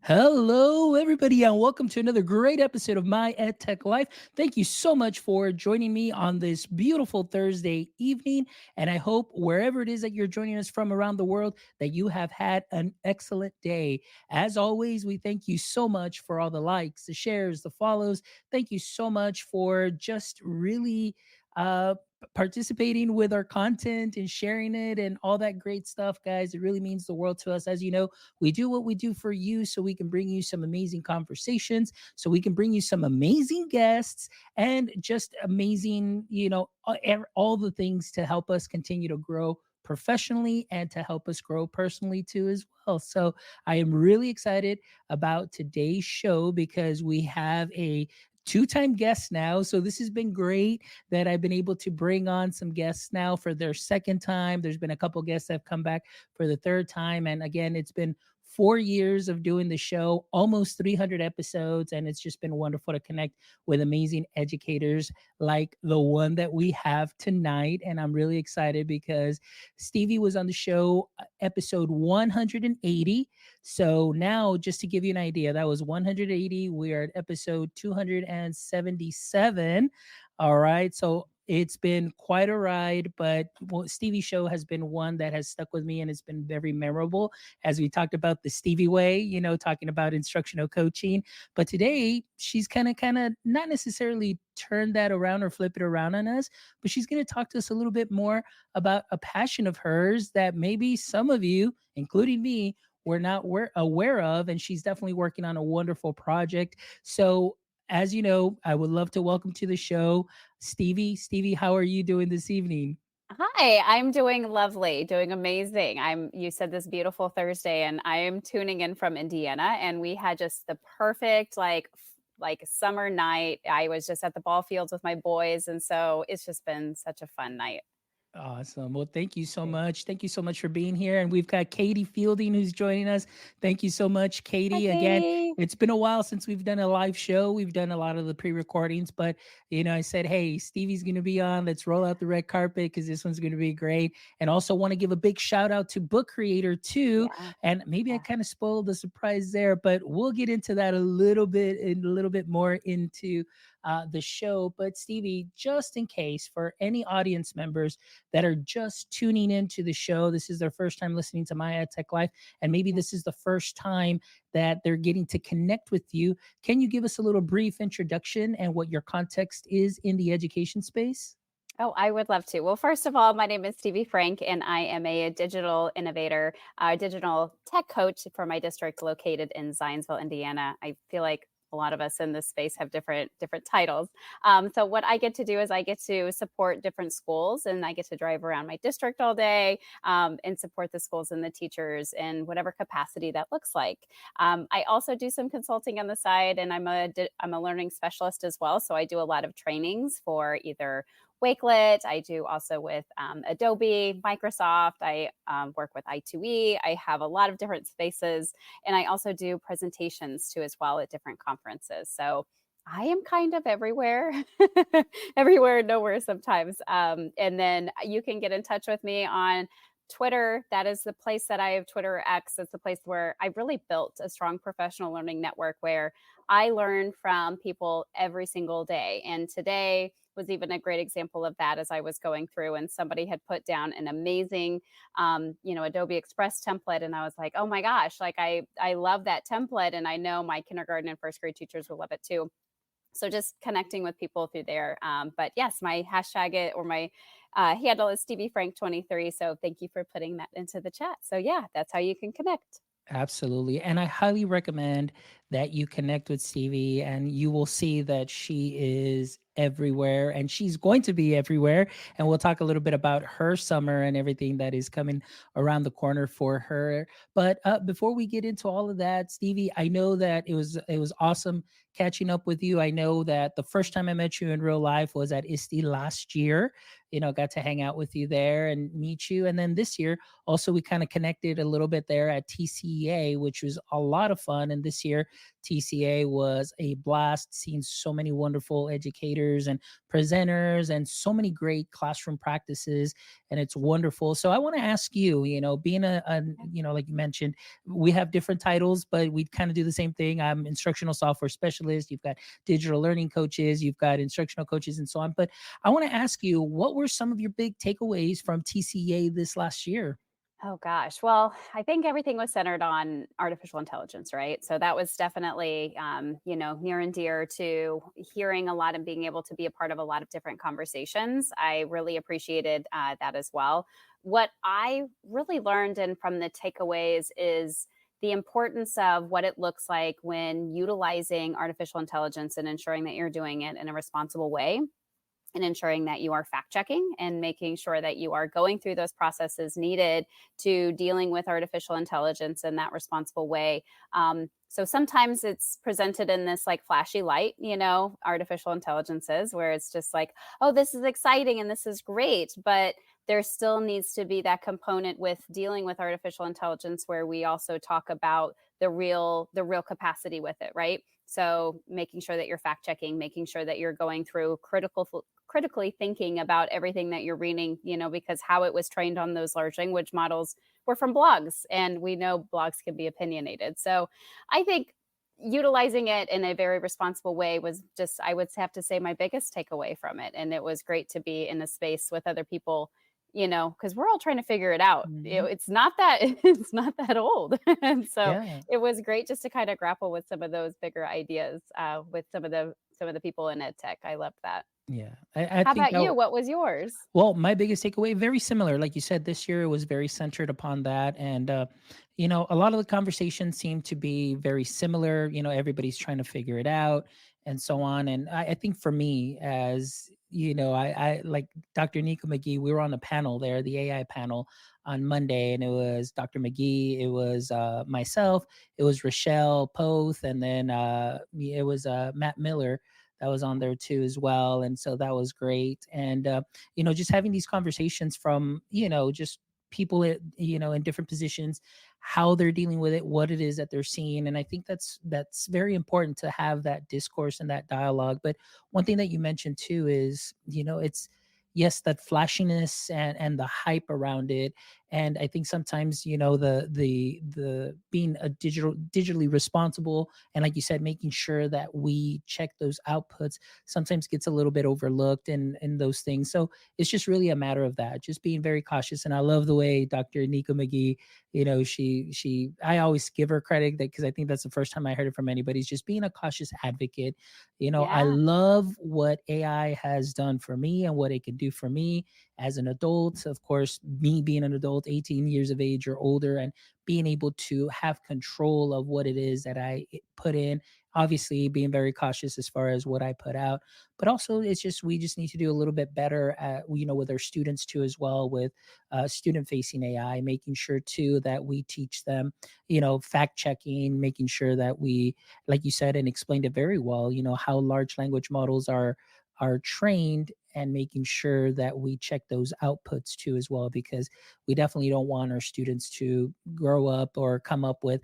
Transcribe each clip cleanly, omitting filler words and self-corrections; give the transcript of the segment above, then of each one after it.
Hello, everybody, and welcome to another great episode of My EdTech Life. Thank you so much for joining me on this beautiful Thursday evening. And I hope wherever it is that you're joining us from around the world, that you have had an excellent day. As always, we thank you so much for all the likes, the shares, the follows. Thank you so much for just really participating with our content and sharing it and all that great stuff, guys. It really means the world to us. As you know, we do what we do for you so we can bring you some amazing conversations, so we can bring you some amazing guests and just amazing, all the things to help us continue to grow professionally and to help us grow personally too as well. So I am really excited about today's show because we have a two-time guest now. So this has been great that I've been able to bring on some guests now for their second time. There's been a couple guests that have come back for the third time. And again, it's been 4 years of doing the show, almost 300 episodes. And it's just been wonderful to connect with amazing educators like the one that we have tonight. And I'm really excited because Stevie was on the show, episode 180. So now, just to give you an idea, that was 180. We are at episode 277. All right. So it's been quite a ride, but Stevie's show has been one that has stuck with me and it's been very memorable as we talked about the Stevie way, talking about instructional coaching. But today she's kind of not necessarily turn that around or flip it around on us, but she's going to talk to us a little bit more about a passion of hers that maybe some of you, including me, we're not aware of. And she's definitely working on a wonderful project. So as you know, I would love to welcome to the show Stevie. Stevie, how are you doing this evening? Hi, I'm doing lovely, doing amazing. You said this beautiful Thursday and I am tuning in from Indiana and we had just the perfect like summer night. I was just at the ball fields with my boys and so it's just been such a fun night. Awesome. Well, thank you so much. Thank you so much for being here. And we've got Katie Fielding who's joining us. Thank you so much, Hi, Katie. Again, Katie. it's been a while since we've done a live show. We've done a lot of the pre-recordings, but I said, hey, Stevie's going to be on. Let's roll out the red carpet because this one's going to be great. And also want to give a big shout out to Book Creator too. Yeah. And maybe I Yeah. kind of spoiled the surprise there, but we'll get into that a little bit more into the show. But Stevie, just in case for any audience members that are just tuning into the show, this is their first time listening to My EdTech Life, and maybe Yeah. this is the first time that they're getting to connect with you. Can you give us a little brief introduction and what your context is in the education space? Oh, I would love to. Well, first of all, my name is Stevie Frank, and I am a digital innovator, digital tech coach for my district located in Zionsville, Indiana. I feel like a lot of us in this space have different titles. So what I get to do is I get to support different schools, and I get to drive around my district all day and support the schools and the teachers in whatever capacity that looks like. I also do some consulting on the side, and I'm a learning specialist as well. So I do a lot of trainings for either Wakelet. I do also with Adobe, Microsoft. I work with I2E. I have a lot of different spaces. And I also do presentations too, as well, at different conferences. So I am kind of everywhere, everywhere, nowhere sometimes. And then you can get in touch with me on Twitter. That is the place that I have. Twitter X is the place where I really built a strong professional learning network where I learn from people every single day. And today was even a great example of that as I was going through and somebody had put down an amazing, Adobe Express template. And I was like, oh my gosh, like I love that template. And I know my kindergarten and first grade teachers will love it too. So just connecting with people through there. But yes, my hashtag it or my handle is Stevie Frank 23. So thank you for putting that into the chat. So yeah, that's how you can connect. Absolutely. And I highly recommend that you connect with Stevie and you will see that she is everywhere and she's going to be everywhere. And we'll talk a little bit about her summer and everything that is coming around the corner for her. But before we get into all of that, Stevie, I know that it was awesome catching up with you. I know that the first time I met you in real life was at ISTE last year. Got to hang out with you there and meet you. And then this year, also, we kind of connected a little bit there at TCEA, which was a lot of fun. And this year, TCA was a blast, seeing so many wonderful educators and presenters and so many great classroom practices, and it's wonderful. So I want to ask you, being like you mentioned, we have different titles, but we kind of do the same thing. I'm instructional software specialist. You've got digital learning coaches, you've got instructional coaches, and so on. But I want to ask you, what were some of your big takeaways from TCA this last year? Oh gosh. Well, I think everything was centered on artificial intelligence, right? So that was definitely, near and dear to hearing a lot and being able to be a part of a lot of different conversations. I really appreciated that as well. What I really learned and from the takeaways is the importance of what it looks like when utilizing artificial intelligence and ensuring that you're doing it in a responsible way and ensuring that you are fact checking and making sure that you are going through those processes needed to dealing with artificial intelligence in that responsible way. So sometimes it's presented in this like flashy light, artificial intelligence is, where it's just like, oh, this is exciting and this is great. But there still needs to be that component with dealing with artificial intelligence where we also talk about the real capacity with it, right? So making sure that you're fact checking, making sure that you're going through critically thinking about everything that you're reading, because how it was trained on those large language models were from blogs, and we know blogs can be opinionated. So I think utilizing it in a very responsible way was just, I would have to say, my biggest takeaway from it. And it was great to be in a space with other people, because we're all trying to figure it out. Mhm. It's not that it's not that old. And so Yeah. it was great just to kind of grapple with some of those bigger ideas with some of the people in ed tech. I loved that. Yeah. I How think about you? that. What was yours? Well, my biggest takeaway, very similar. Like you said, this year it was very centered upon that. And, a lot of the conversations seem to be very similar. Everybody's trying to figure it out and so on. And I think for me, as I like Dr. Nika McGee, we were on a panel there, the AI panel on Monday, and it was Dr. McGee, it was myself, it was Rochelle Poth, and then it was Matt Miller that was on there too as well, and so that was great. And just having these conversations from just people in different positions, how they're dealing with it, what it is that they're seeing. And I think that's very important to have that discourse and that dialogue. But one thing that you mentioned too is it's, yes, that flashiness and the hype around it. And I think sometimes the being a digitally responsible, and like you said, making sure that we check those outputs sometimes gets a little bit overlooked in those things. So it's just really a matter of that, just being very cautious. And I love the way Dr. Nika McGee, she I always give her credit because I think that's the first time I heard it from anybody. Is just being a cautious advocate. I Yeah. love what AI has done for me and what it can do for me as an adult. Of course, me being an adult, 18 years of age or older, and being able to have control of what it is that I put in. Obviously, being very cautious as far as what I put out, but also it's just we just need to do a little bit better at with our students too as well, with student facing AI, making sure too that we teach them fact checking, making sure that we, like you said and explained it very well, how large language models are trained, and making sure that we check those outputs too as well, because we definitely don't want our students to grow up or come up with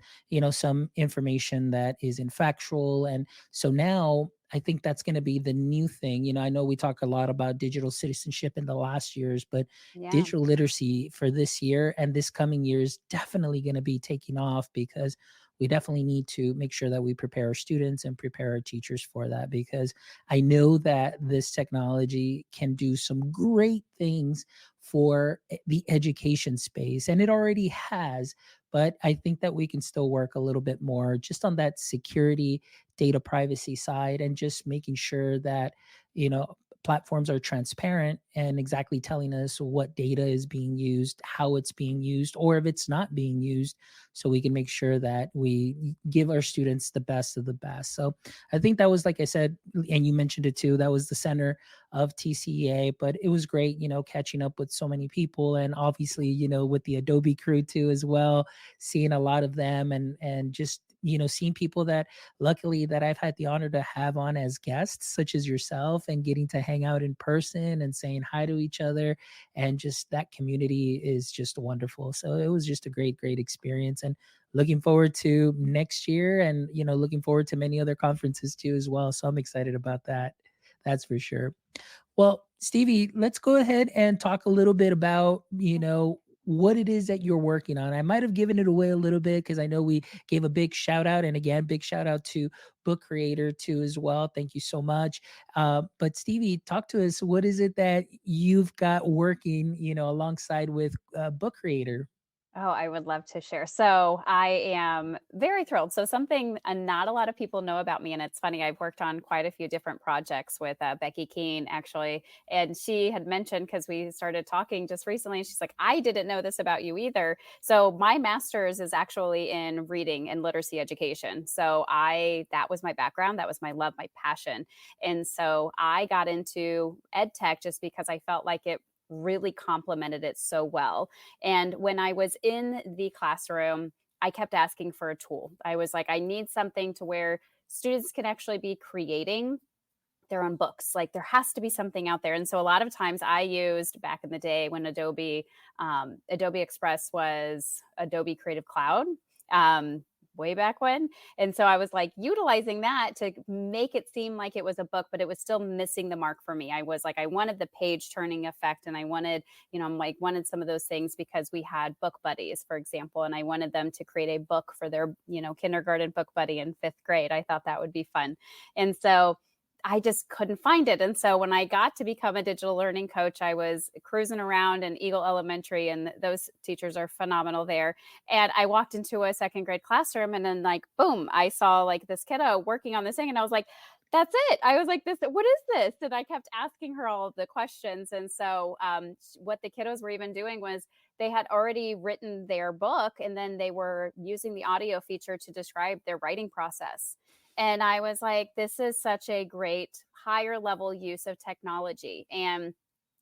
some information that isn't factual. And so now I think that's going to be the new thing. I know we talk a lot about digital citizenship in the last years, but Yeah. digital literacy for this year and this coming year is definitely going to be taking off, because we definitely need to make sure that we prepare our students and prepare our teachers for that, because I know that this technology can do some great things for the education space, and it already has. But I think that we can still work a little bit more just on that security, data privacy side, and just making sure that, you know, platforms are transparent and exactly telling us what data is being used, how it's being used, or if it's not being used, so we can make sure that we give our students the best of the best. So I think that was, like I said, and you mentioned it too, that was the center of TCEA. But it was great, catching up with so many people, and obviously, with the Adobe crew too as well, seeing a lot of them, and just seeing people that luckily that I've had the honor to have on as guests, such as yourself, and getting to hang out in person and saying hi to each other. And just that community is just wonderful. So it was just a great, great experience. And looking forward to next year, and looking forward to many other conferences too as well. So I'm excited about that. That's for sure. Well, Stevie, let's go ahead and talk a little bit about, what it is that you're working on. I might have given it away a little bit because I know we gave a big shout out. And again, big shout out to Book Creator too as well. Thank you so much. But Stevie, talk to us. What is it that you've got working, alongside with Book Creator? Oh, I would love to share. So I am very thrilled. So something not a lot of people know about me, and it's funny. I've worked on quite a few different projects with Becky Keene, actually, and she had mentioned because we started talking just recently. And she's like, "I didn't know this about you either." So my master's is actually in reading and literacy education. So I that was my background, that was my love, my passion, and so I got into ed tech just because I felt like it really complemented it so well. And when I was in the classroom, I kept asking for a tool. I was like, I need something to where students can actually be creating their own books. Like there has to be something out there. And so a lot of times I used back in the day when Adobe Express was Adobe Creative Cloud. Way back when. And so I was like utilizing that to make it seem like it was a book, but it was still missing the mark for me. I was like, I wanted the page turning effect, and I wanted, I'm like, wanted some of those things because we had book buddies, for example, and I wanted them to create a book for their, kindergarten book buddy in fifth grade. I thought that would be fun. And so I just couldn't find it. And so when I got to become a digital learning coach, I was cruising around in Eagle Elementary, and those teachers are phenomenal there. And I walked into a second grade classroom, and then like, boom, I saw like this kiddo working on this thing. And I was like, that's it. I was like, what is this? And I kept asking her all of the questions. And so what the kiddos were even doing was they had already written their book, and then they were using the audio feature to describe their writing process. And I was like, this is such a great higher level use of technology. And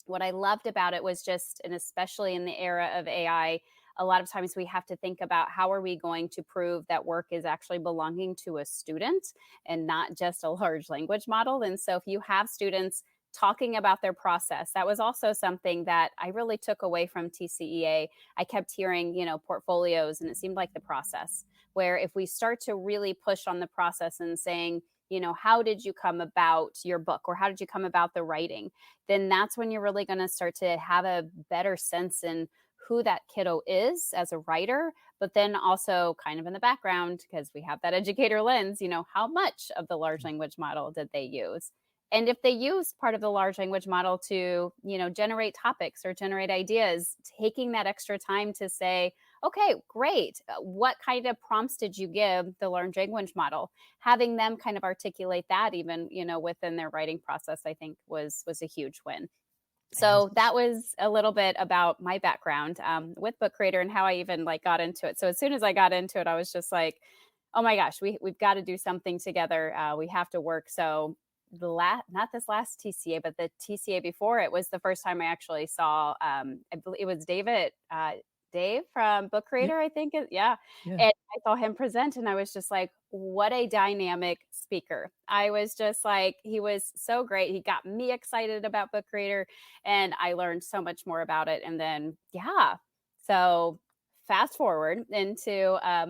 what I loved about it was just, and especially in the era of AI, a lot of times we have to think about how are we going to prove that work is actually belonging to a student and not just a large language model. And so if you have students talking about their process, that was also something that I really took away from TCEA. I kept hearing, portfolios, and it seemed like the process, where if we start to really push on the process and saying, how did you come about your book, or how did you come about the writing, then that's when you're really going to start to have a better sense in who that kiddo is as a writer, but then also kind of in the background, because we have that educator lens, how much of the large language model did they use? And if they use part of the large language model to, generate topics or generate ideas, taking that extra time to say, okay, great. What kind of prompts did you give the large language model? Having them kind of articulate that even, within their writing process, I think was a huge win. So that was a little bit about my background with Book Creator and how I even like got into it. So as soon as I got into it, I was just like, oh my gosh, we've got to do something together. We have to work. So not this last TCA, but the TCA before it was the first time I actually saw. I believe it was Dave from Book Yeah, Creator, I think. Yeah. yeah. And I saw him present, and I was just like, what a dynamic speaker. I was just like, he was so great. He got me excited about Book Creator, and I learned so much more about it. And then, yeah. So fast forward into I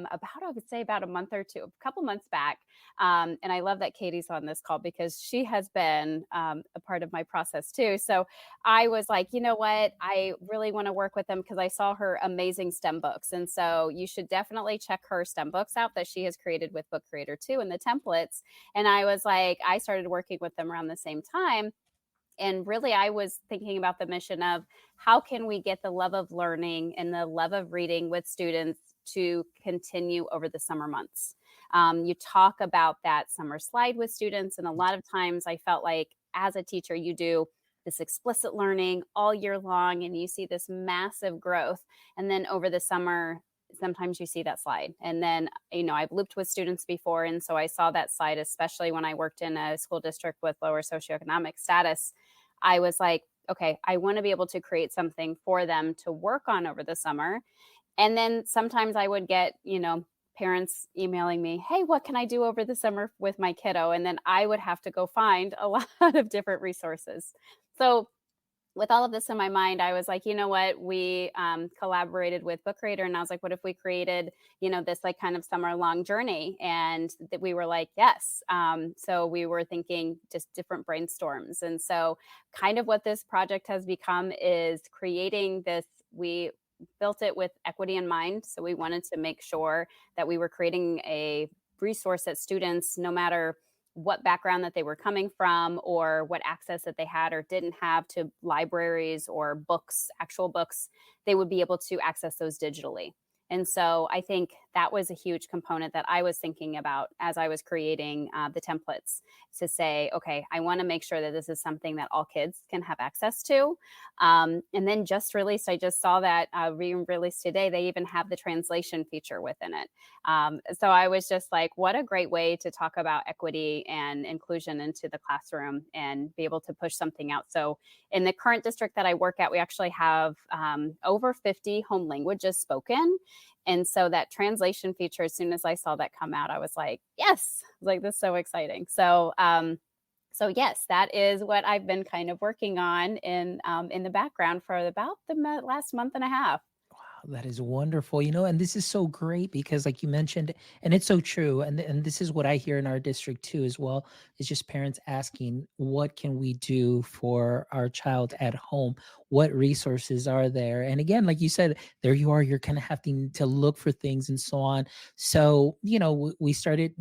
would say about a month or two, a couple months back. And I love that Katie's on this call because she has been a part of my process too. So I was like, you know what? I really want to work with them because I saw her amazing STEM books. And so you should definitely check her STEM books out that she has created with Book Creator too, and the templates. And I was like, I started working with them around the same time. And really, I was thinking about the mission of how can we get the love of learning and the love of reading with students to continue over the summer months. You talk about that summer slide with students, and a lot of times I felt like as a teacher, you do this explicit learning all year long, and you see this massive growth. And then over the summer, sometimes you see that slide. And then, I've looped with students before. And so I saw that slide, especially when I worked in a school district with lower socioeconomic status. I was like, okay, I want to be able to create something for them to work on over the summer. And then sometimes I would get, parents emailing me, hey, what can I do over the summer with my kiddo? And then I would have to go find a lot of different resources. So with all of this in my mind, I was like, you know what? We collaborated with Book Creator, and I was like, what if we created, this like kind of summer long journey? And that we were like, yes. So we were thinking just different brainstorms, and so kind of what this project has become is creating this. We built it with equity in mind, so we wanted to make sure that we were creating a resource that students, no matter what background that they were coming from or what access that they had or didn't have to libraries or books, actual books, they would be able to access those digitally. And so I think that was a huge component that I was thinking about as I was creating the templates to say, okay, I want to make sure that this is something that all kids can have access to. And then just released, I just saw that re-released today, they even have the translation feature within it. So I was just like, what a great way to talk about equity and inclusion into the classroom and be able to push something out. So in the current district that I work at, we actually have over 50 home languages spoken. And so that translation feature, as soon as I saw that come out, I was like, yes, like this is so exciting. So yes, that is what I've been kind of working on in the background for about the last month and a half. That is wonderful. And this is so great because like you mentioned, and it's so true. And this is what I hear in our district too as well, is just parents asking, what can we do for our child at home? What resources are there? And again, like you said, there you are, you're kind of having to look for things and so on. So, we started,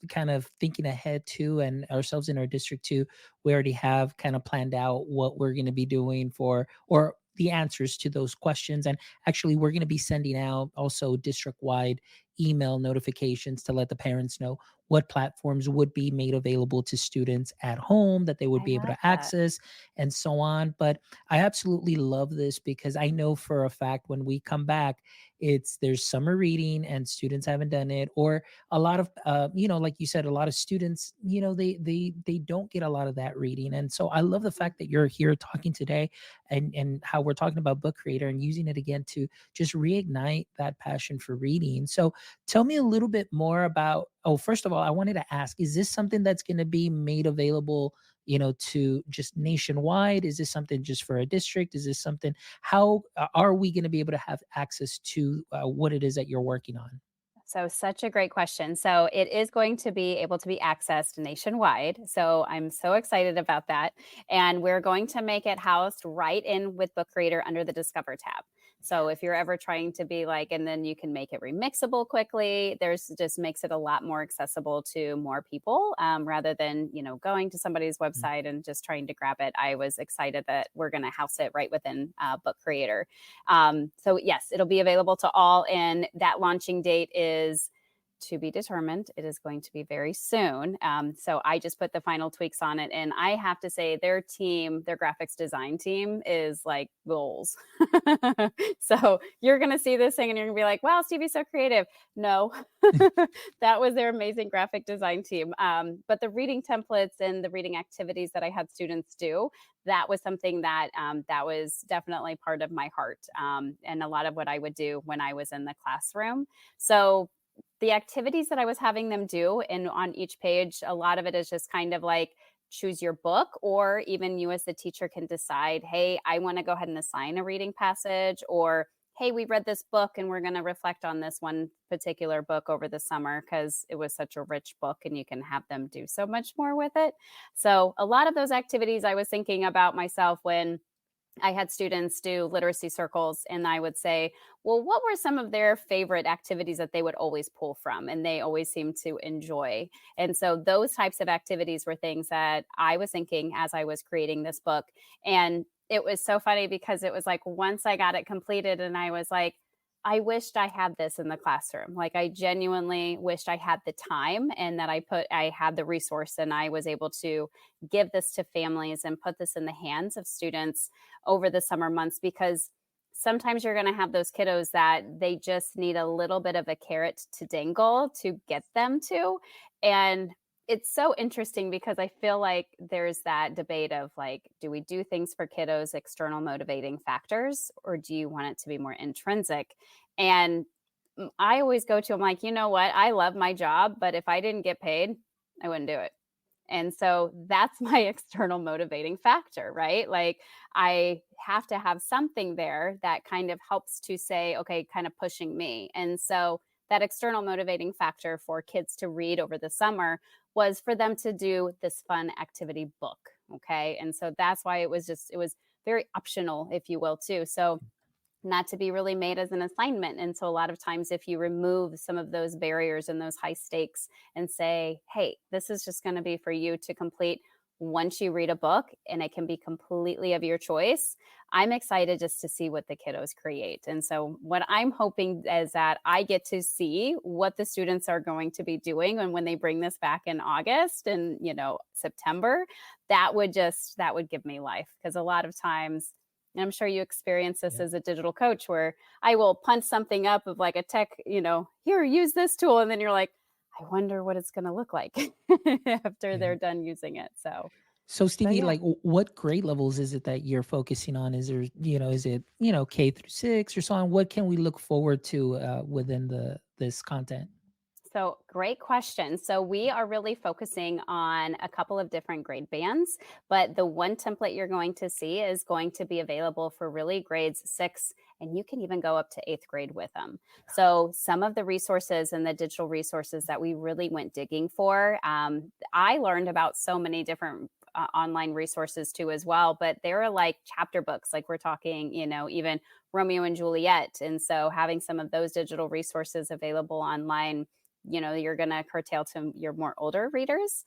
kind of thinking ahead too, and ourselves in our district too. We already have kind of planned out what we're going to be doing for, or the answers to those questions. And actually, we're going to be sending out also district wide email notifications to let the parents know what platforms would be made available to students at home that they would I be able love to that. access and so on. But I absolutely love this because I know for a fact when we come back, there's summer reading and students haven't done it, or a lot of like you said, a lot of students, they don't get a lot of that reading. And so I love the fact that you're here talking today, and how we're talking about Book Creator and using it again to just reignite that passion for reading. So tell me a little bit more about, oh, first of all, I wanted to ask, is this something that's going to be made available, to just nationwide? Is this something just for a district? Is this something, how are we going to be able to have access to what it is that you're working on? So, such a great question. So, it is going to be able to be accessed nationwide. So, I'm so excited about that. And we're going to make it housed right in with Book Creator under the Discover tab. So, if you're ever trying to be like, and then you can make it remixable quickly, there's just makes it a lot more accessible to more people rather than, going to somebody's Mm. website and just trying to grab it. I was excited that we're going to house it right within Book Creator. So yes, it'll be available to all, and that launching date is to be determined. It is going to be very soon. So I just put the final tweaks on it, and I have to say, their team, their graphics design team, is like goals. So you're going to see this thing, and you're going to be like, "Wow, Stevie's so creative." No, that was their amazing graphic design team. But the reading templates and the reading activities that I had students do, that was something that that was definitely part of my heart, and a lot of what I would do when I was in the classroom. So the activities that I was having them do, and on each page, a lot of it is just kind of like choose your book, or even you as the teacher can decide, hey, I want to go ahead and assign a reading passage, or hey, we read this book and we're going to reflect on this one particular book over the summer because it was such a rich book, and you can have them do so much more with it. So, a lot of those activities I was thinking about myself when I had students do literacy circles, and I would say, well, what were some of their favorite activities that they would always pull from and they always seem to enjoy? And so those types of activities were things that I was thinking as I was creating this book. And it was so funny because it was like once I got it completed, and I was like, I wished I had this in the classroom. Like I genuinely wished I had the time, and that I had the resource, and I was able to give this to families and put this in the hands of students over the summer months, because sometimes you're going to have those kiddos that they just need a little bit of a carrot to dangle to get them to. And it's so interesting because I feel like there's that debate of like, do we do things for kiddos, external motivating factors, or do you want it to be more intrinsic? And I always go to, I'm like, you know what? I love my job, but if I didn't get paid, I wouldn't do it. And so that's my external motivating factor, right? Like I have to have something there that kind of helps to say, okay, kind of pushing me. And so that external motivating factor for kids to read over the summer was for them to do this fun activity book. Okay. And so that's why it was very optional, if you will, too. So not to be really made as an assignment. And so a lot of times if you remove some of those barriers and those high stakes and say, hey, this is just going to be for you to complete once you read a book and it can be completely of your choice, I'm excited just to see what the kiddos create. And so what I'm hoping is that I get to see what the students are going to be doing, and when they bring this back in August and, September, that would give me life, because a lot of times, and I'm sure you experience this Yeah. as a digital coach, where I will punch something up of like a tech, here, use this tool. And then you're like, I wonder what it's going to look like after Yeah. they're done using it. So So Stevie, yeah. like what grade levels is it that you're focusing on? Is there, is it, K through 6 or so on? What can we look forward to within the this content? So, great question. So, we are really focusing on a couple of different grade bands, but the one template you're going to see is going to be available for really grades 6, and you can even go up to 8th grade with them. So, some of the resources and the digital resources that we really went digging for, I learned about so many different online resources too, as well, but there are like chapter books, like we're talking, even Romeo and Juliet. And so, having some of those digital resources available online, you're going to curtail to your more older readers.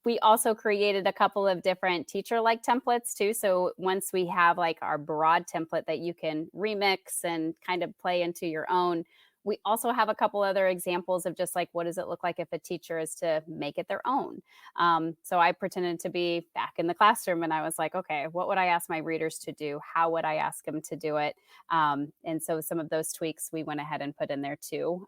We also created a couple of different teacher like templates too. So once we have like our broad template that you can remix and kind of play into your own, we also have a couple other examples of just like what does it look like if a teacher is to make it their own. So I pretended to be back in the classroom and I was like, okay, what would I ask my readers to do? How would I ask them to do it? And so some of those tweaks we went ahead and put in there too.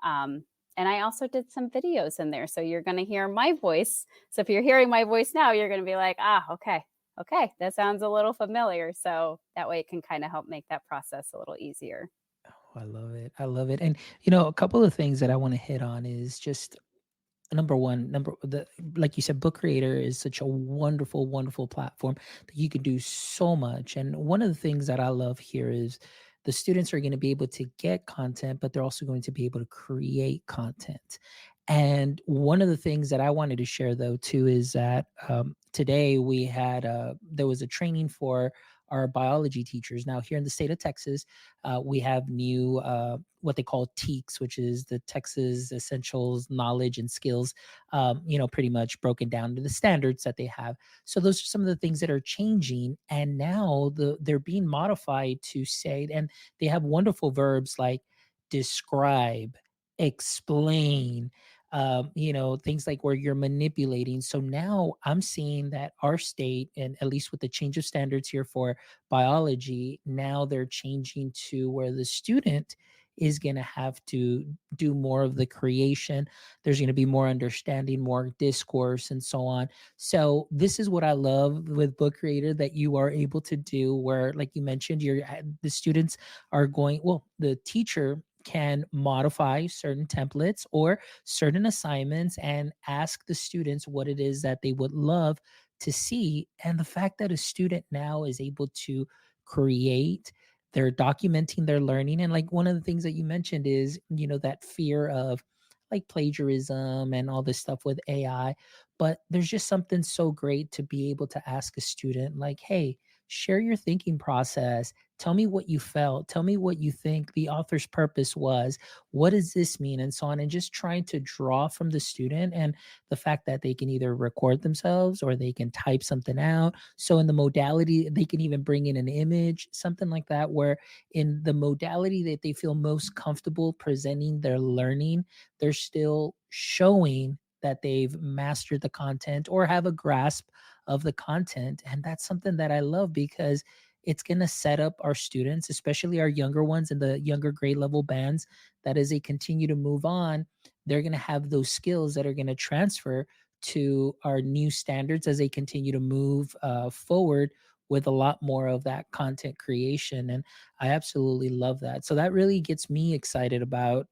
And I also did some videos in there. So you're going to hear my voice. So if you're hearing my voice now, you're going to be like, okay. Okay, that sounds a little familiar. So that way it can kind of help make that process a little easier. Oh, I love it. I love it. And a couple of things that I want to hit on is just number one, like you said, Book Creator is such a wonderful, wonderful platform that you can do so much. And one of the things that I love here is the students are going to be able to get content, but they're also going to be able to create content. And one of the things that I wanted to share though too is that today there was a training for our biology teachers. Now here in the state of Texas, we have new what they call TEKS, which is the Texas Essentials Knowledge and Skills, pretty much broken down to the standards that they have. So those are some of the things that are changing, and now they're being modified to say, and they have wonderful verbs like describe, explain, things like where you're manipulating. So now I'm seeing that our state, and at least with the change of standards here for biology, now they're changing to where the student is going to have to do more of the creation. There's going to be more understanding, more discourse, and so on. So this is what I love with Book Creator, that you are able to do, where, like you mentioned, the students are going, well, the teacher can modify certain templates or certain assignments and ask the students what it is that they would love to see. And the fact that a student now is able to create, they're documenting their learning. And like one of the things that you mentioned is, that fear of like plagiarism and all this stuff with AI. But there's just something so great to be able to ask a student, like, hey, share your thinking process. Tell me what you felt. Tell me what you think the author's purpose was. What does this mean? And so on. And just trying to draw from the student, and the fact that they can either record themselves or they can type something out. So in the modality, they can even bring in an image, something like that, where in the modality that they feel most comfortable presenting their learning, they're still showing that they've mastered the content or have a grasp of the content. And that's something that I love, because it's going to set up our students, especially our younger ones in the younger grade level bands, that as they continue to move on, they're going to have those skills that are going to transfer to our new standards as they continue to move forward with a lot more of that content creation. And I absolutely love that. So that really gets me excited about,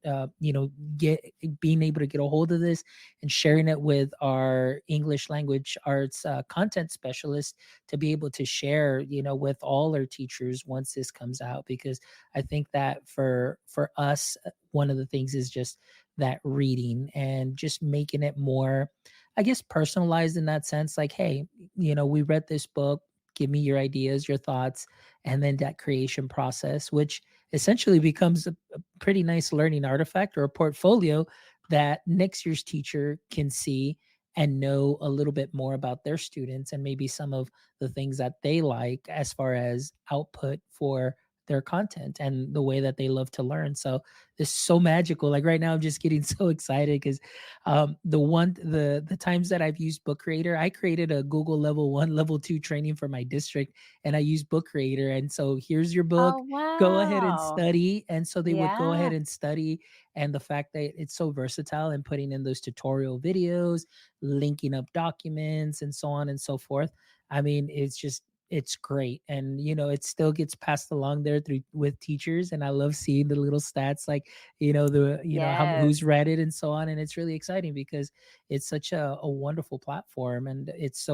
get being able to get a hold of this and sharing it with our English language arts content specialist to be able to share, with all our teachers once this comes out. Because I think that for us, one of the things is just that reading and just making it more, I guess, personalized in that sense. Like, hey, we read this book, give me your ideas, your thoughts, and then that creation process, which essentially becomes a pretty nice learning artifact or a portfolio that next year's teacher can see and know a little bit more about their students and maybe some of the things that they like as far as output for their content and the way that they love to learn. So it's so magical. Like right now, I'm just getting so excited because the times that I've used Book Creator, I created a Google level 1, level 2 training for my district, and I used Book Creator. And so here's your book, Oh, go ahead and wow. study. And so they would go ahead Yeah. and study. And the fact that it's so versatile and putting in those tutorial videos, linking up documents, and so on and so forth. I mean, it's great. And it still gets passed along there through with teachers, and I love seeing the little stats, like how who's Yes. read it and so on. And it's really exciting because it's such a wonderful platform, and it's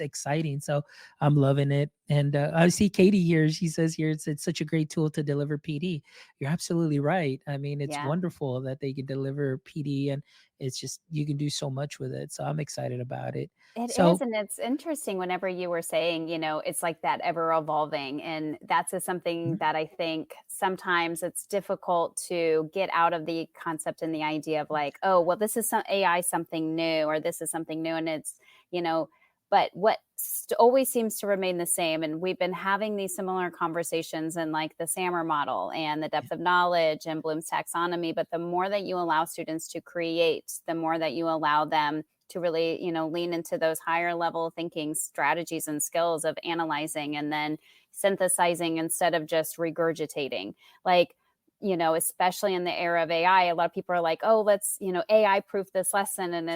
exciting. So I'm loving it. And I see Katie here, she says here it's such a great tool to deliver PD. You're absolutely right. I mean, it's Yeah. wonderful that they can deliver PD, and it's just you can do so much with it. So I'm excited about it. It is, So and it's interesting whenever you were saying, it's like that ever evolving. And that's just something mhm, that I think sometimes it's difficult to get out of the concept and the idea of like, oh, well, this is some AI something new, or this is something new. And it's, you know, but what always seems to remain the same. And we've been having these similar conversations in like the SAMR model and the yeah, depth of knowledge and Bloom's taxonomy. But the more that you allow students to create, the more that you allow them to really lean into those higher level thinking strategies and skills of analyzing and then synthesizing instead of just regurgitating, like, especially in the era of AI, a lot of people are like, oh, let's AI proof this lesson. And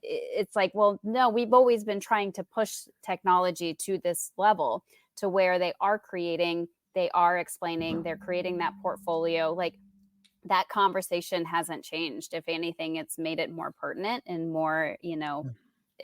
it's like, well, no, we've always been trying to push technology to this level to where they are creating, they are explaining, they're creating that portfolio. Like, that conversation hasn't changed. If anything, it's made it more pertinent and more, mm,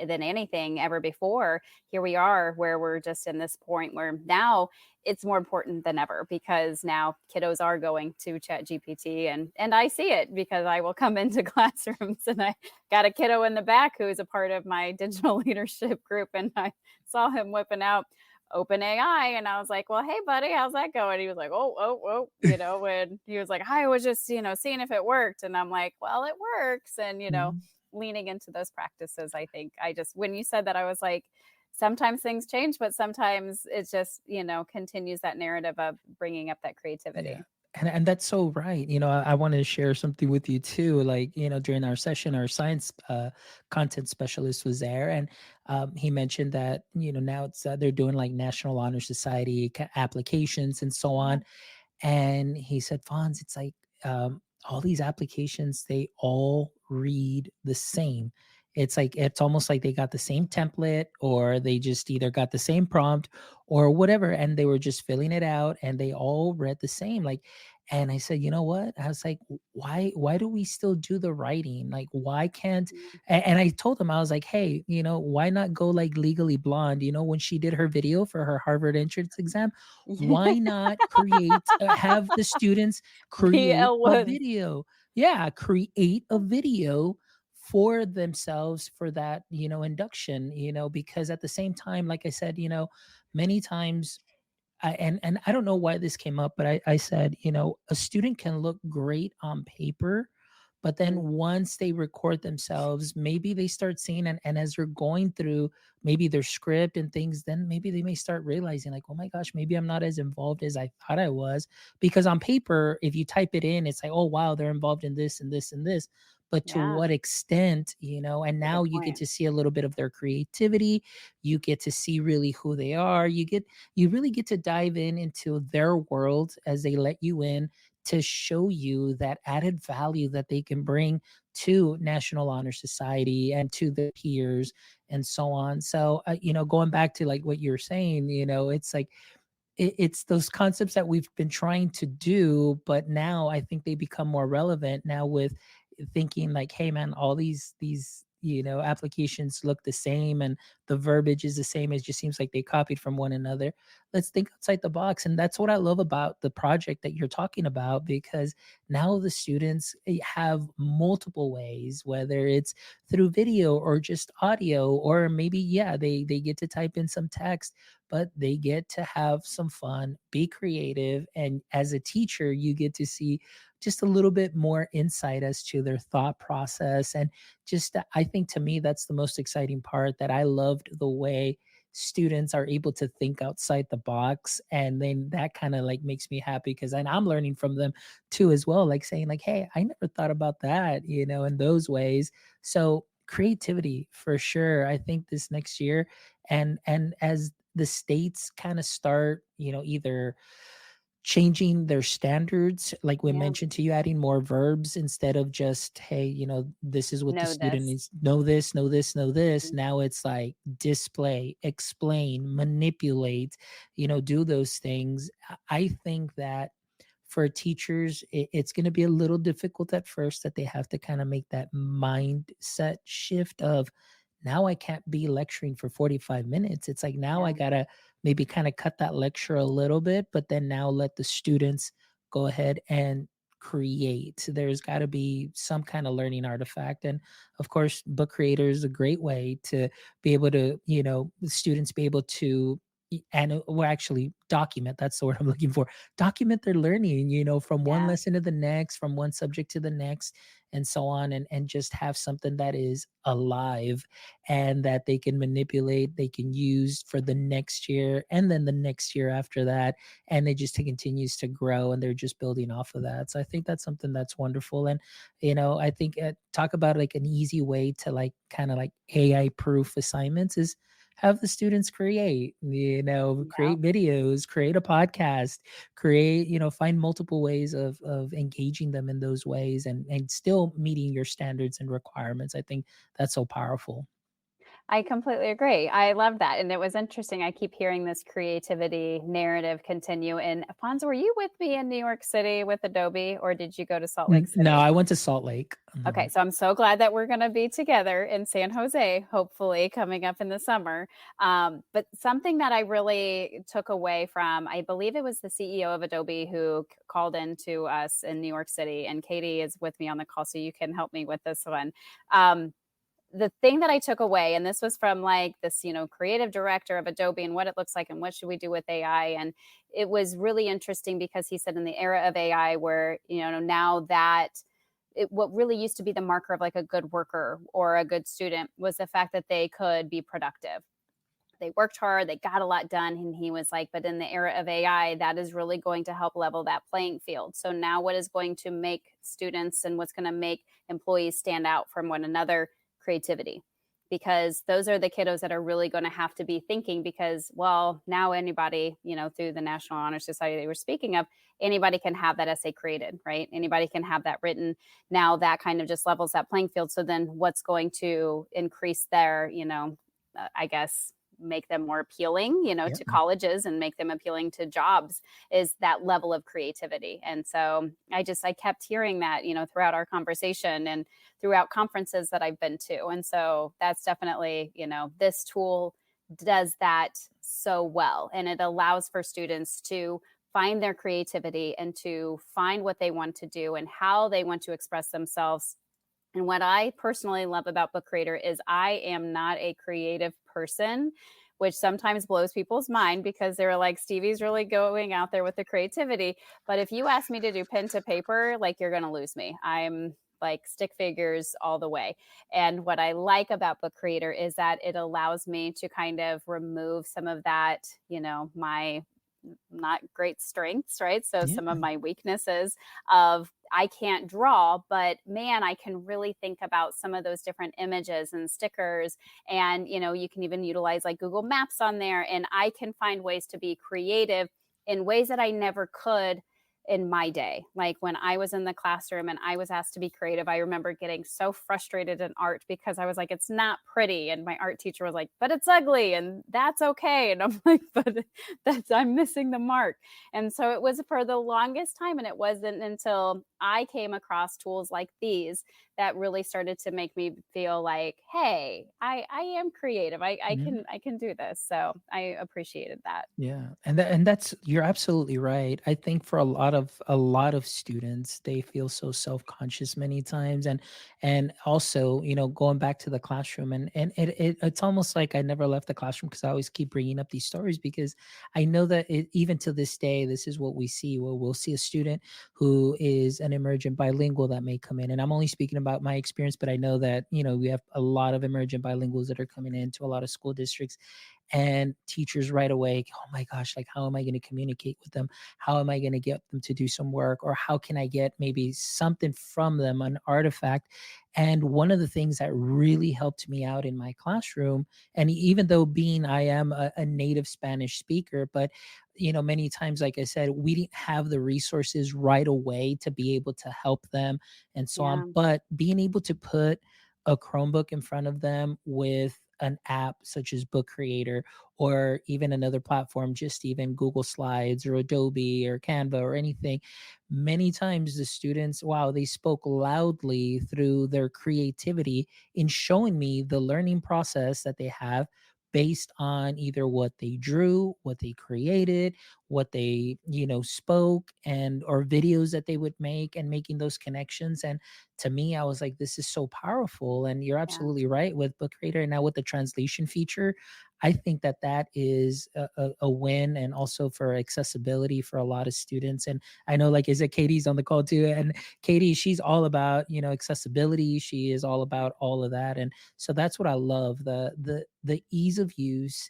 than anything ever before. Here we are where we're just in this point where now it's more important than ever because now kiddos are going to chat GPT, and I see it because I will come into classrooms and I got a kiddo in the back who's a part of my digital leadership group, and I saw him whipping out open AI. And I was like, well, hey, buddy, how's that going? He was like, oh, and he was like, I was just, seeing if it worked. And I'm like, well, it works. And, mhm. leaning into those practices, I think when you said that, I was like, sometimes things change, but sometimes it just, continues that narrative of bringing up that Yeah. creativity. And that's so right. I want to share something with you too. Like, during our session, our science content specialist was there, and he mentioned that, now it's they're doing like National Honor Society applications and so Yeah. on. And he said, Fonz, it's like all these applications, they all read the same. It's like it's almost like they got the same template, or they just either got the same prompt or whatever, and they were just filling it out, and they all read the same. Like, and I said, you know what? I was like, why do we still do the writing? Like, why can't and I told him, I was like, hey, why not go like Legally Blonde? When she did her video for her Harvard entrance exam, Yeah. why not have the students create BL a Woods. video? Yeah, create a video for themselves for that, induction, because at the same time, like I said, many times and I don't know why this came up, but I said, a student can look great on paper, but then Mm, once they record themselves, maybe they start seeing, and as they're going through maybe their script and things, then maybe they may start realizing like, oh my gosh, maybe I'm not as involved as I thought I was. Because on paper, if you type it in, it's like, oh wow, they're involved in this and this and this. But to yeah, what extent, and that's a good now you get point. to see a little bit of their creativity. You get to see really who they are. You really get to dive into their world as they let you in, to show you that added value that they can bring to National Honor Society and to the peers and so on. So, going back to like what you're saying, it's like it's those concepts that we've been trying to do, but now I think they become more relevant now with thinking like, hey man, all these applications look the same and the verbiage is the same. It just seems like they copied from one another. Let's think outside the box. And that's what I love about the project that you're talking about, because now the students have multiple ways, whether it's through video or just audio, or maybe, yeah, they get to type in some text, but they get to have some fun, be creative. And as a teacher, you get to see just a little bit more insight as to their thought process. And just, I think to me, that's the most exciting part, that I loved the way students are able to think outside the box. And then that kind of like makes me happy, because then I'm learning from them too as well, like saying like, hey, I never thought about that, in those ways. So creativity for sure, I think this next year. And as the states kind of start, either changing their standards, like we Yeah. mentioned to you, adding more verbs instead of just, hey, this is what the Know student this. needs, know this, know this, know this. Mhm. Now it's like display, explain, manipulate, do those things. I think that for teachers, it's going to be a little difficult at first, that they have to kind of make that mindset shift of, now I can't be lecturing for 45 minutes. It's like, now I Yeah. got to maybe kind of cut that lecture a little bit, but then now let the students go ahead and create. There's got to be some kind of learning artifact. And of course, book creator is a great way to be able to, students be able to, well, actually document, that's the word I'm looking for, document their learning, from one Yeah. lesson to the next, from one subject to the next, and so on, and just have something that is alive and that they can manipulate, they can use for the next year and then the next year after that. And it just continues to grow, and they're just building off of that. So I think that's something that's wonderful. And, I think talk about like an easy way to like kind of like AI proof assignments is have the students create, Yeah. create videos, create a podcast, create, find multiple ways of engaging them in those ways, and still meeting your standards and requirements. I think that's so powerful. I completely agree. I love that. And it was interesting. I keep hearing this creativity narrative continue. And Fonz, were you with me in New York City with Adobe, or did you go to Salt Lake No, City? I went to Salt Lake. Okay, Mhm. so I'm so glad that we're going to be together in San Jose, hopefully coming up in the summer. But something that I really took away from, I believe it was the CEO of Adobe who called in to us in New York City, and Katie is with me on the call, so you can help me with this one. Um, the thing that I took away, and this was from like this, creative director of Adobe and what it looks like and what should we do with AI. And it was really interesting because he said in the era of AI where, now that what really used to be the marker of like a good worker or a good student was the fact that they could be productive. They worked hard, they got a lot done. And he was like, but in the era of AI, that is really going to help level that playing field. So now what is going to make students and what's going to make employees stand out from one another? Creativity. Because those are the kiddos that are really going to have to be thinking because, well, now anybody, through the National Honor Society they were speaking of, anybody can have that essay created, right? Anybody can have that written. Now that kind of just levels that playing field. So then what's going to increase their, I guess, make them more appealing, Yeah. to colleges and make them appealing to jobs is that level of creativity. And so I kept hearing that, throughout our conversation and throughout conferences that I've been to. And so that's definitely, this tool does that so well. And it allows for students to find their creativity and to find what they want to do and how they want to express themselves. And what I personally love about Book Creator is I am not a creative person, which sometimes blows people's mind because they're like, Stevie's really going out there with the creativity. But if you ask me to do pen to paper, like you're going to lose me. I'm like stick figures all the way. And what I like about Book Creator is that it allows me to kind of remove some of that, my not great strengths, right? So Yeah. some of my weaknesses of I can't draw, but man, I can really think about some of those different images and stickers. And, you can even utilize like Google Maps on there. And I can find ways to be creative in ways that I never could in my day. Like when I was in the classroom and I was asked to be creative, I remember getting so frustrated in art because I was like, it's not pretty. And my art teacher was like, but it's ugly and that's okay. And I'm like, but I'm missing the mark. And so it was for the longest time. And it wasn't until I came across tools like these that really started to make me feel like, hey, I am creative. I can do this. So I appreciated that. Yeah, and that's you're absolutely right. I think for a lot of students, they feel so self-conscious many times, and also, going back to the classroom, and it's almost like I never left the classroom because I always keep bringing up these stories because I know that even to this day, this is what we see. Well, we'll see a student who is an emergent bilingual that may come in, and I'm only speaking about my experience, but I know that we have a lot of emergent bilinguals that are coming into a lot of school districts, and teachers right away, oh my gosh, like how am I going to communicate with them, how am I going to get them to do some work, or how can I get maybe something from them, an artifact. And one of the things that really helped me out in my classroom, and even though being I am a native Spanish speaker, but many times, like I said, we didn't have the resources right away to be able to help them and so on, Yeah. but being able to put a Chromebook in front of them with an app such as Book Creator, or even another platform, just even Google Slides or Adobe or Canva or anything. Many times the students, wow, they spoke loudly through their creativity in showing me the learning process that they have based on either what they drew, what they created, what they, spoke, and or videos that they would make, and making those connections. And to me, I was like, this is so powerful. And you're Yeah. absolutely right with Book Creator. And now with the translation feature, I think that that is a win, and also for accessibility for a lot of students. And I know, like I said, Katie's on the call too. And Katie, she's all about, accessibility. She is all about all of that. And so that's what I love, the ease of use,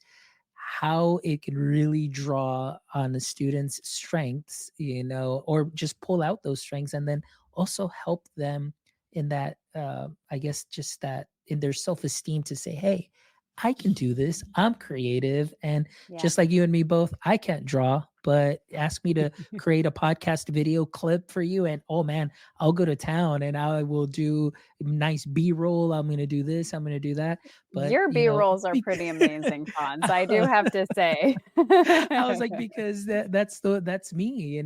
how it can really draw on the students' strengths, or just pull out those strengths, and then also help them in that, I guess, just that in their self-esteem to say, hey, I can do this. I'm creative. And Yeah. just like you and me both, I can't draw, but ask me to create a podcast video clip for you. And oh man, I'll go to town and I will do nice B roll. I'm going to do this. I'm going to do that. But, Your B-rolls are pretty amazing, Fonz, I do have to say. I was like, because that's me,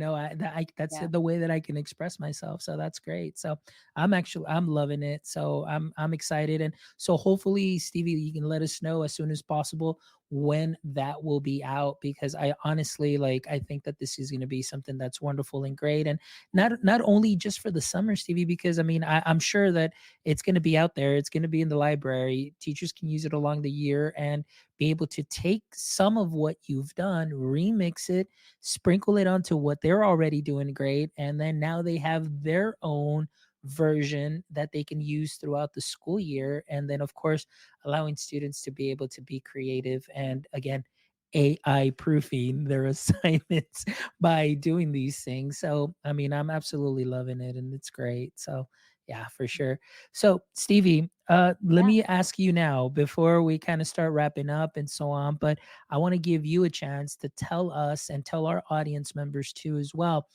that's Yeah. the way that I can express myself. So that's great. So I'm loving it. So I'm excited. And so hopefully, Stevie, you can let us know as soon as possible when that will be out, because I honestly, like, I think that this is going to be something that's wonderful and great. And not only just for the summer, Stevie, because I mean, I'm sure that it's going to be out there, it's going to be in the library, teachers can use it along the year and be able to take some of what you've done, remix it, sprinkle it onto what they're already doing great, and then now they have their own version that they can use throughout the school year. And then, of course, allowing students to be able to be creative, and again, AI proofing their assignments by doing these things. So, I mean, I'm absolutely loving it and it's great. So, yeah, for sure. So, Stevie, let Yeah. me ask you now before we kind of start wrapping up and so on. But I want to give you a chance to tell us and tell our audience members too as well.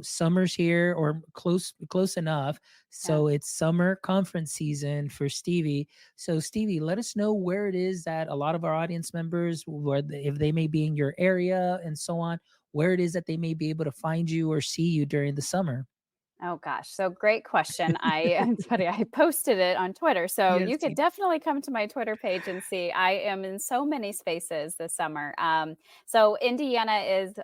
Summer's here, or close enough. Yeah. So it's summer conference season for Stevie. So Stevie, let us know where it is that a lot of our audience members, if they may be in your area and so on, where it is that they may be able to find you or see you during the summer. Oh gosh, so great question. It's funny, I posted it on Twitter, so Yes, you could definitely come to my Twitter page and see. I am in so many spaces this summer. So Indiana is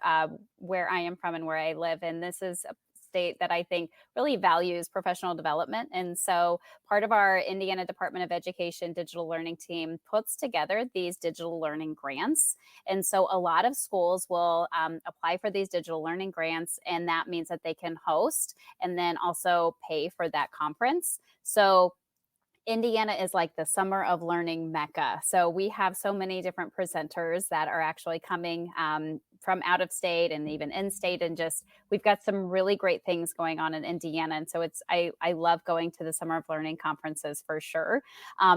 where I am from and where I live, and this is a state that I think really values professional development. And so part of our Indiana Department of Education digital learning team puts together these digital learning grants. And so a lot of schools will apply for these digital learning grants, and that means that they can host and then also pay for that conference. So Indiana is like the summer of learning mecca. So we have so many different presenters that are actually coming from out of state and even in state, and just we've got some really great things going on in Indiana. And so I love going to the Summer of Learning conferences for sure.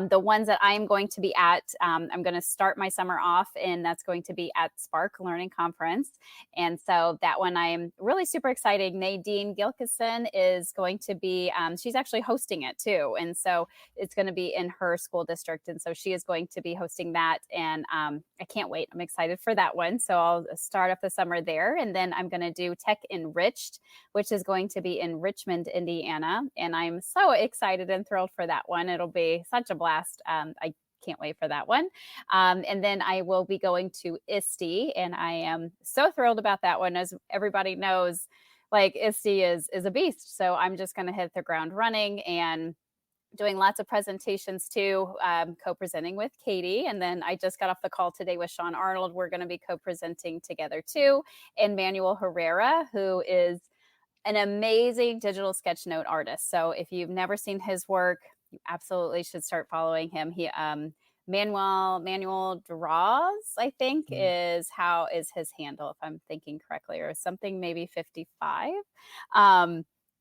The ones that I'm going to be at, I'm going to start my summer off, and that's going to be at Spark Learning Conference. And so that one I'm really super excited. Nadine Gilkison is going to be, she's actually hosting it too. And so it's going to be in her school district. And so she is going to be hosting that. And I can't wait. I'm excited for that one. So I'll start off the summer there. And then I'm going to do Tech Enriched, which is going to be in Richmond, Indiana. And I'm so excited and thrilled for that one. It'll be such a blast. I can't wait for that one. And then I will be going to ISTE, and I am so thrilled about that one. As everybody knows, like ISTE is a beast. So I'm just going to hit the ground running and doing lots of presentations too, co-presenting with Katie. And then I just got off the call today with Sean Arnold. We're going to be co-presenting together too. And Manuel Herrera, who is an amazing digital sketch note artist. So if you've never seen his work, you absolutely should start following him. He Manuel Draws, I think, is his handle, if I'm thinking correctly, or something, maybe 55.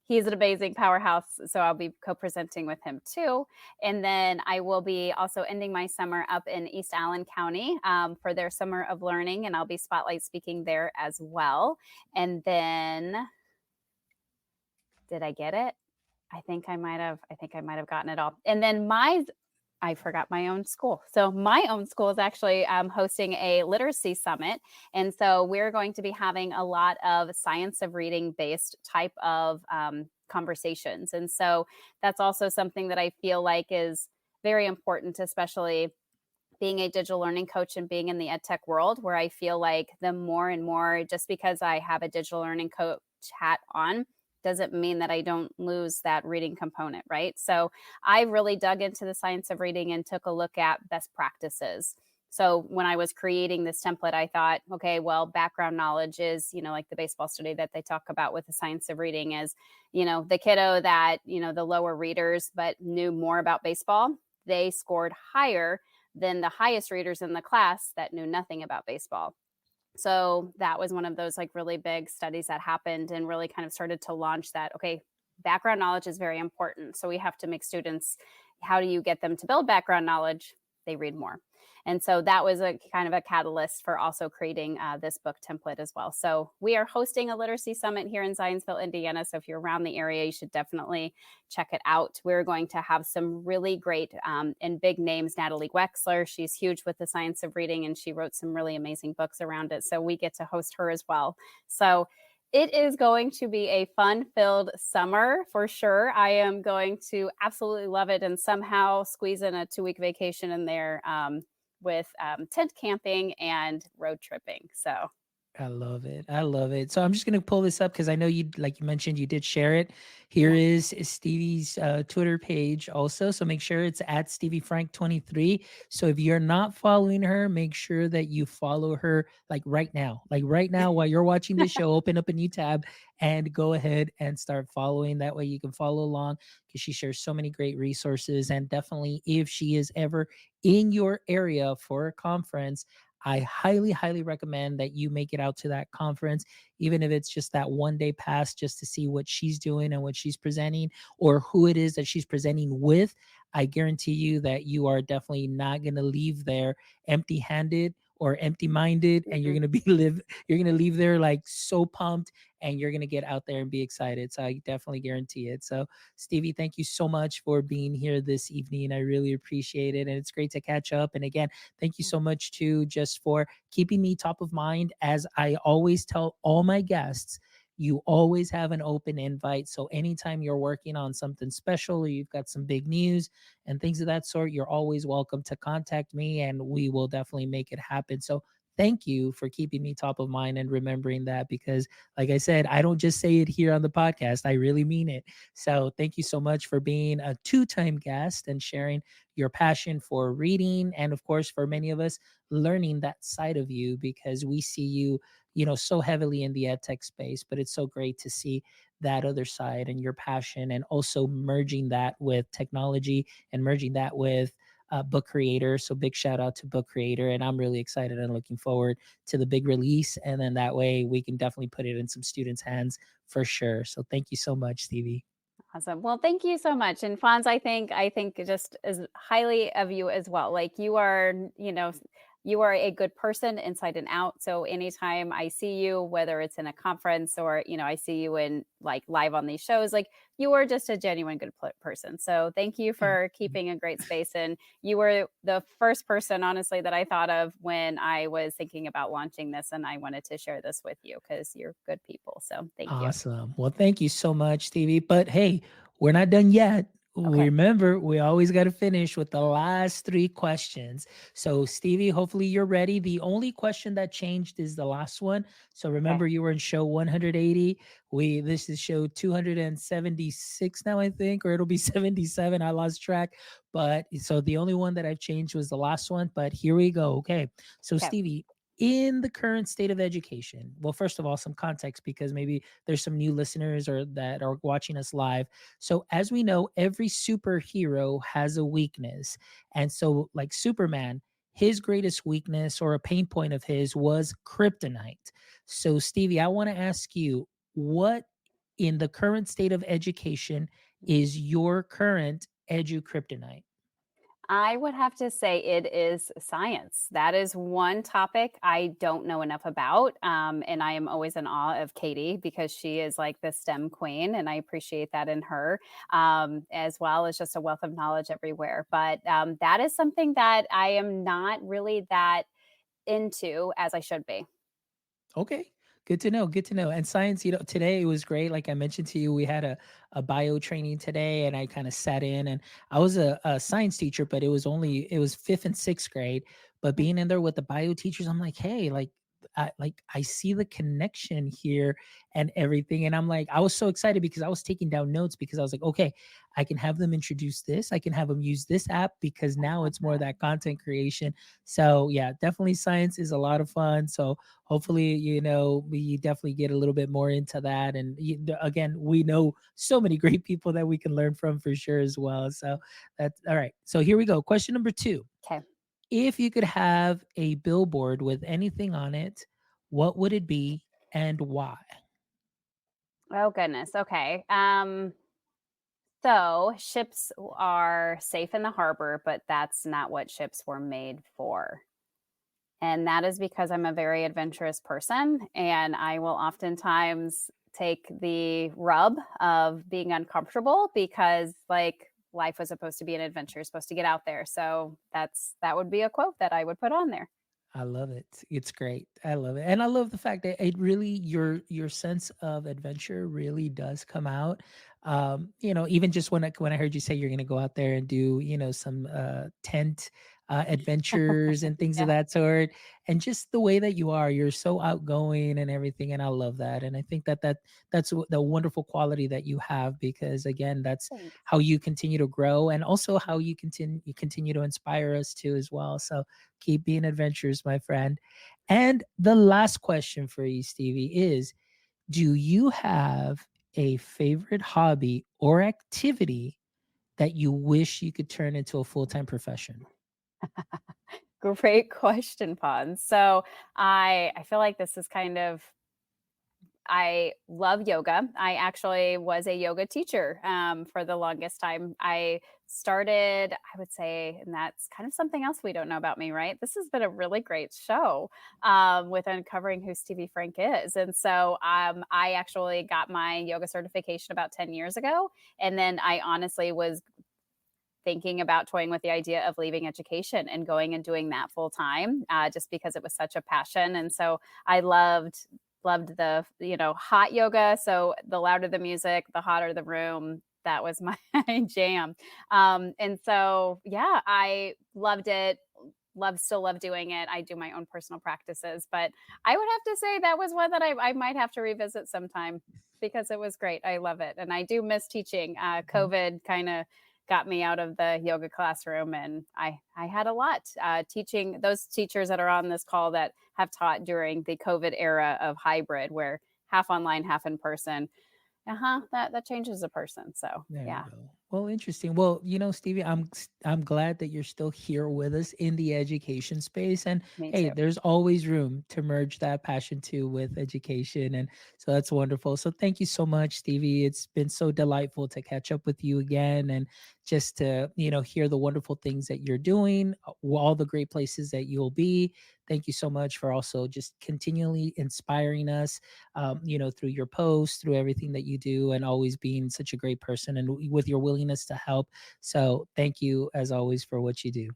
He's an amazing powerhouse, so I'll be co-presenting with him too. And then I will be also ending my summer up in East Allen County for their Summer of Learning, and I'll be spotlight speaking there as well. And then, did I get it? I think I might have gotten it all. And then I forgot my own school. So my own school is actually hosting a literacy summit. And so we're going to be having a lot of science of reading based type of conversations. And so that's also something that I feel like is very important, especially being a digital learning coach and being in the ed tech world, where I feel like the more and more, just because I have a digital learning coach hat on, doesn't mean that I don't lose that reading component, right? So I really dug into the science of reading and took a look at best practices. So when I was creating this template, I thought, okay, well, background knowledge is, like the baseball study that they talk about with the science of reading is, the kiddo that, the lower readers, but knew more about baseball, they scored higher than the highest readers in the class that knew nothing about baseball. So that was one of those like really big studies that happened and really kind of started to launch that, okay, background knowledge is very important. So we have to make students, how do you get them to build background knowledge? They read more. And so that was a kind of a catalyst for also creating this book template as well. So we are hosting a literacy summit here in Zionsville, Indiana. So if you're around the area, you should definitely check it out. We're going to have some really great and big names. Natalie Wexler, she's huge with the science of reading, and she wrote some really amazing books around it. So we get to host her as well. So it is going to be a fun-filled summer for sure. I am going to absolutely love it and somehow squeeze in a 2-week vacation in there with tent camping and road tripping. So I love it. I love it. So I'm just gonna pull this up because I know you, like you mentioned, you did share it. Here yeah. is Stevie's Twitter page also. So make sure it's at Stevie Frank 23. So if you're not following her, make sure that you follow her like right now. Like right now, while you're watching the show, open up a new tab and go ahead and start following. That way you can follow along because she shares so many great resources. And definitely if she is ever in your area for a conference, I highly, highly recommend that you make it out to that conference, even if it's just that 1 day pass, just to see what she's doing and what she's presenting or who it is that she's presenting with. I guarantee you that you are definitely not going to leave there empty handed or empty minded, and you're Mhm. going to you're going to leave there like so pumped, and you're going to get out there and be excited. So I definitely guarantee it. So Stevie, thank you so much for being here this evening. I really appreciate it. And it's great to catch up. And again, thank you so much too, just for keeping me top of mind. As I always tell all my guests, you always have an open invite. So anytime you're working on something special or you've got some big news and things of that sort, you're always welcome to contact me and we will definitely make it happen. So thank you for keeping me top of mind and remembering that, because like I said, I don't just say it here on the podcast, I really mean it. So thank you so much for being a two-time guest and sharing your passion for reading, and of course for many of us learning that side of you, because we see you, so heavily in the ed tech space, but it's so great to see that other side and your passion, and also merging that with technology and merging that with book creator. So big shout out to book creator. And I'm really excited and looking forward to the big release. And then that way we can definitely put it in some students' hands for sure. So thank you so much, Stevie. Awesome. Well, thank you so much. And Fonz, I think just as highly of you as well. Like you are, you are a good person inside and out. So anytime I see you, whether it's in a conference or, I see you in like live on these shows, like you are just a genuine good person. So thank you Thank for you. keeping a great space. And you were the first person, honestly, that I thought of when I was thinking about launching this. And I wanted to share this with you because you're good people. So thank you. Awesome. Well, thank you so much, Stevie. But hey, we're not done yet. Okay. Remember, we always got to finish with the last three questions. So, Stevie, hopefully you're ready. The only question that changed is the last one. So, Okay. remember, you were in show 180. This is show 276 now, I think, or it'll be 77. I lost track. But so the only one that I've changed was the last one. But here we go. Okay. So, Okay. Stevie, in the current state of education, well, first of all, some context because maybe there's some new listeners or that are watching us live. So, as we know, every superhero has a weakness. And so, like Superman, his greatest weakness or a pain point of his was kryptonite. So, Stevie, I want to ask you, what in the current state of education is your current EDUKryptonite? I would have to say it is science. That is one topic I don't know enough about. And I am always in awe of Katie because she is like the STEM queen, and I appreciate that in her, as well as just a wealth of knowledge everywhere. But that is something that I am not really that into as I should be. Okay. Good to know. Good to know. And science, today it was great. Like I mentioned to you, we had a bio training today and I kind of sat in and I was a science teacher, but it was fifth and sixth grade. But Mm. being in there with the bio teachers, I'm like, hey, I see the connection here and everything. And I'm like, I was so excited because I was taking down notes because I was like, okay, I can have them introduce this. I can have them use this app because I now love it's more that. that content creation. So yeah, definitely science is a lot of fun. So hopefully, we definitely get a little bit more into that. And again, we know so many great people that we can learn from for sure as well. So that's all right. So here we go. Question number two. Okay. If you could have a billboard with anything on it, what would it be and why? Oh goodness. Okay. So ships are safe in the harbor, but that's not what ships were made for. And that is because I'm a very adventurous person and I will oftentimes take the rub of being uncomfortable because like life was supposed to be an adventure, you're supposed to get out there. So that would be a quote that I would put on there. I love it. It's great. I love it. And I love the fact that it really your sense of adventure really does come out. Even just when I heard you say you're gonna go out there and do, some tent adventures and things of Yeah. that sort. And just the way that you are, you're so outgoing and everything. And I love that. And I think that's the wonderful quality that you have because again, that's Thanks. how you continue to grow and also how you continue to inspire us too as well. So keep being adventurous, my friend. And the last question for you, Stevie, is do you have a favorite hobby or activity that you wish you could turn into a full time profession? Great question, Pon. So I feel like this is kind of I love yoga. I actually was a yoga teacher for the longest time. I started, I would say, and that's kind of something else we don't know about me, right? This has been a really great show with uncovering who Stevie Frank is. And so I actually got my yoga certification about 10 years ago. And then I honestly was thinking about toying with the idea of leaving education and going and doing that full time just because it was such a passion. And so I loved the hot yoga. So the louder the music, the hotter the room. That was my jam. And so yeah, I loved it. Still love doing it. I do my own personal practices, but I would have to say that was one that I might have to revisit sometime because it was great. I love it, and I do miss teaching. Mhm. COVID kind of got me out of the yoga classroom, and I had a lot teaching those teachers that are on this call that have taught during the COVID era of hybrid, where half online, half in person. That changes a person. So There you yeah. go. Well, interesting. Well, Stevie, I'm glad that you're still here with us in the education space. And Me hey, too. there's always room to merge that passion too with education. And so that's wonderful. So thank you so much, Stevie. It's been so delightful to catch up with you again and just to, hear the wonderful things that you're doing, all the great places that you'll be. Thank you so much for also just continually inspiring us, through your posts, through everything that you do, and always being such a great person and with your willingness to help. So thank you as always for what you do.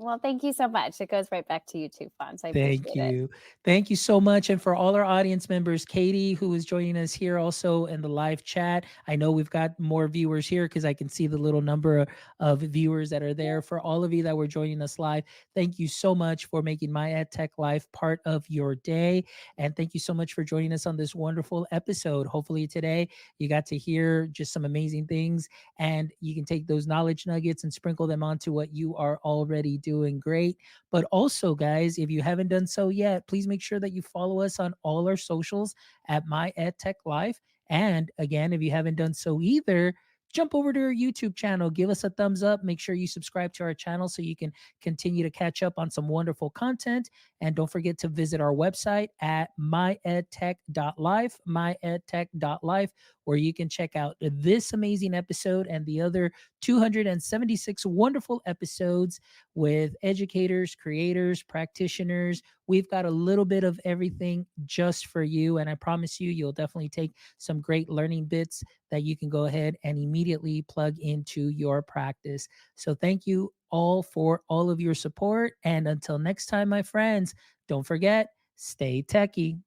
Well, thank you so much. It goes right back to you too, Fonz. I Thank appreciate it. you. Thank you so much. And for all our audience members, Katie, who is joining us here also in the live chat. I know we've got more viewers here because I can see the little number of viewers that are there. For all of you that were joining us live, thank you so much for making My EdTech Life part of your day. And thank you so much for joining us on this wonderful episode. Hopefully, today you got to hear just some amazing things and you can take those knowledge nuggets and sprinkle them onto what you are already doing great. But also, guys, if you haven't done so yet, please make sure that you follow us on all our socials at My EdTech Life. And again, if you haven't done so either, jump over to our YouTube channel, give us a thumbs up, make sure you subscribe to our channel so you can continue to catch up on some wonderful content. And don't forget to visit our website at myedtech.life, myedtech.life, where you can check out this amazing episode and the other 276 wonderful episodes with educators, creators, practitioners. We've got a little bit of everything just for you. And I promise you, you'll definitely take some great learning bits that you can go ahead and immediately plug into your practice. So thank you all for all of your support. And until next time, my friends, don't forget, stay techie.